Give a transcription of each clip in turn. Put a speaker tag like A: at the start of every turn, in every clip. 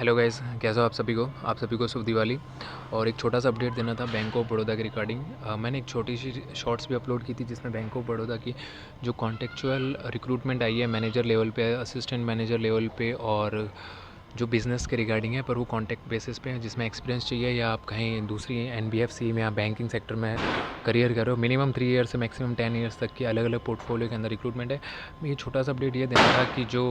A: Hello guys, कैसे हो आप सभी को शुभ दिवाली। और एक छोटा सा अपडेट देना था बैंक ऑफ बड़ौदा के रिगार्डिंग। मैंने एक छोटी सी शॉर्ट्स भी अपलोड की थी जिसमें बैंक ऑफ बड़ौदा की जो कॉन्टेक्चुअल रिक्रूटमेंट आई है मैनेजर लेवल पे, असिस्टेंट मैनेजर लेवल पे, और जो बिज़नेस के रिगार्डिंग है पर वो कॉन्टैक्ट बेसिस पे है, जिसमें एक्सपीरियंस चाहिए या आप कहीं दूसरी NBFC में या बैंकिंग सेक्टर में करियर करो। मिनिमम 3 ईयर से मैक्सिमम 10 ईयर्स तक की अलग अलग पोर्टफोलियो के अंदर रिक्रूटमेंट है। ये छोटा सा अपडेट ये देना था कि जो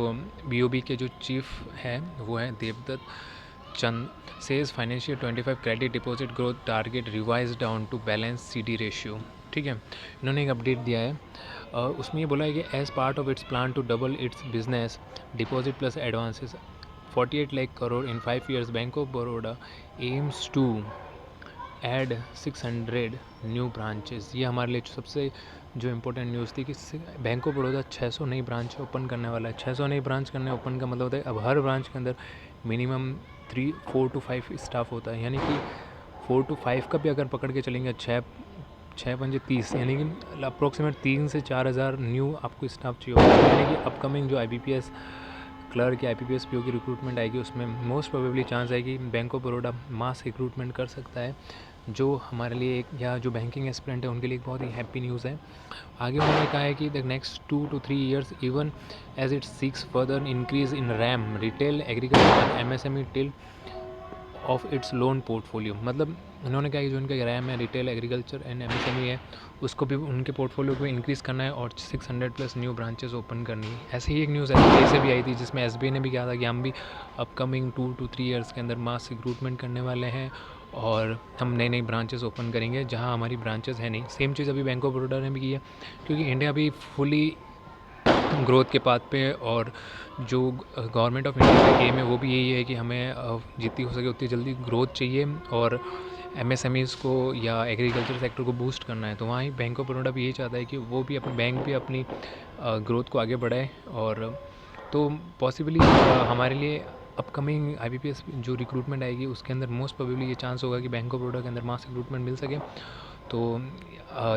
A: BOB के जो चीफ हैं वो हैं Devdutt Chand, says financial 25 credit deposit growth target revise down to balance CD ratio. ठीक है, इन्होंने एक अपडेट दिया है। उसमें ये बोला है कि as part of its plan to double its business deposit plus advances 48 lakh crore in 5 years, Bank of Baroda aims to add 600 new branches. ये हमारे लिए सबसे जो इम्पोर्टेंट न्यूज़ थी कि बैंक ऑफ बड़ौदा 600 नई ब्रांच ओपन करने वाला है। 600 नई ब्रांच करने ओपन का मतलब होता है अब हर ब्रांच के अंदर मिनिमम 4 to 5 स्टाफ होता है, यानी कि 4 to 5 का भी अगर पकड़ के चलेंगे 6 पंजे 30, यानी कि अप्रोक्सीमेट 3 से 4 हज़ार न्यू आपको स्टाफ चाहिए होगा। यानी कि अपकमिंग जो IBPS क्लर्क या IPPS PO की रिक्रूटमेंट आएगी उसमें मोस्ट प्रोबेबली चांस है कि bank of Baroda mass recruitment कर सकता है, जो हमारे लिए एक या जो बैंकिंग एस्पिरेंट है उनके लिए एक बहुत ही हैप्पी न्यूज़ है। आगे उन्होंने कहा है कि the next 2 to 3 years even as it seeks further increase in RAM retail agriculture MSME till of its loan portfolio. मतलब उन्होंने कहा कि जो उनका RAM है, रिटेल एग्रीकल्चर एंड MSME है, उसको भी उनके पोर्टफोलियो को इंक्रीज़ करना है और 600+ न्यू ब्रांचेस ओपन करनी है। ऐसे ही एक न्यूज़ SBI से भी आई थी जिसमें SBI ने भी कहा था कि हम भी अपकमिंग 2 to 3 years के अंदर मास रिक्रूटमेंट करने वाले हैं और हम नई नई ब्रांचेस ओपन करेंगे जहां हमारी ब्रांचेस है नहीं। सेम चीज़ अभी बैंक ऑफ बड़ौदा ने भी की है, क्योंकि इंडिया भी फुली ग्रोथ के पाथ पे है और जो गवर्नमेंट ऑफ इंडिया का एम है वो भी यही है कि हमें जितनी हो सके उतनी जल्दी ग्रोथ चाहिए और MSMEs को या एग्रीकल्चर सेक्टर को बूस्ट करना है। तो वहाँ ही बैंक ऑफ बड़ौदा भी यही चाहता है कि वो भी अपने बैंक भी अपनी ग्रोथ को आगे बढ़ाए। और तो पॉसिबली हमारे लिए अपकमिंग IBPS जो रिक्रूटमेंट आएगी उसके अंदर मोस्ट प्रोबेबली ये चांस होगा कि बैंक ऑफ बड़ौदा के अंदर मास रिक्रूटमेंट मिल सके। तो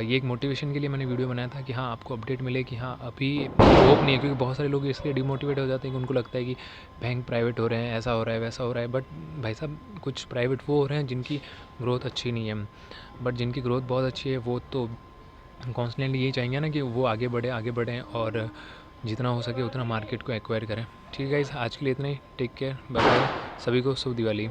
A: ये एक मोटिवेशन के लिए मैंने वीडियो बनाया था कि हाँ आपको अपडेट मिले कि हाँ अभी होप नहीं है, क्योंकि बहुत सारे लोग इसलिए डिमोटिवेट हो जाते हैं कि उनको लगता है कि बैंक प्राइवेट हो रहे हैं, ऐसा हो रहा है वैसा हो रहा है। बट भाई साहब कुछ प्राइवेट वो हो रहे हैं जिनकी ग्रोथ अच्छी नहीं है, बट जिनकी ग्रोथ बहुत अच्छी है वो तो कॉन्स्टेंटली यही चाहेंगे ना कि वो आगे बढ़ें और जितना हो सके उतना मार्केट को एक्वायर करें। ठीक है गाइस, आज के लिए इतना ही। टेक केयर, बाय बाय, सभी को शुभ दिवाली।